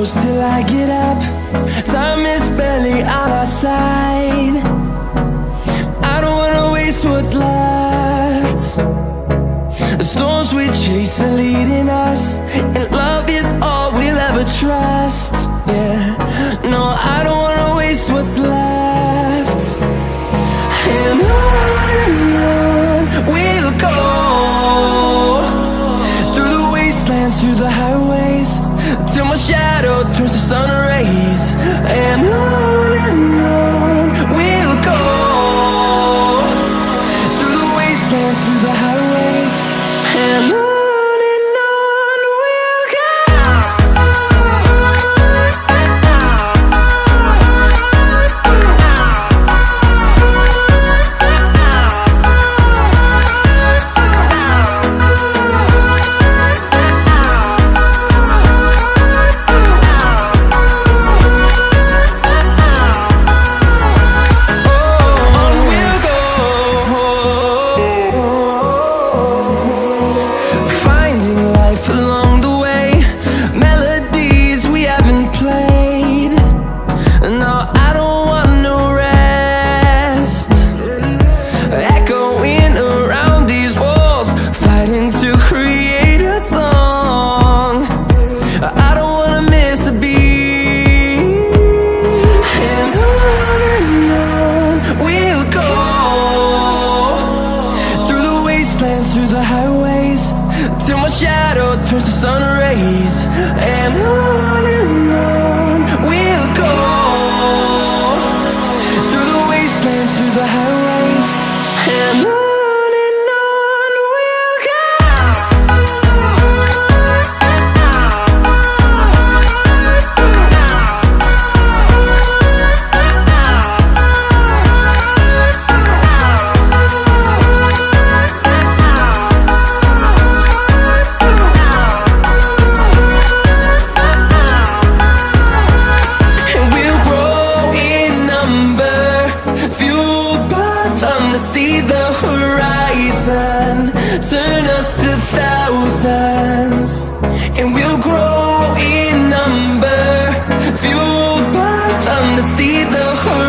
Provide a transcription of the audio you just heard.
close till I get up. Time is barely on our side. I don't wanna waste what's left. The storms we chase are leading us, and love is all we'll ever trust. Yeah, no, I don't wanna waste what's left. And on we'll go, through the wastelands, through the highways, till my shadow turns to sun rays. And on we'll go, through the wastelands, through the highways, and on. Through the highways, till my shadow turns to sun rays. And on we'll go, through the wastelands, through the highways, and on. See the horizon turn us to thousands, and we'll grow in number, fueled by them to see the horizon.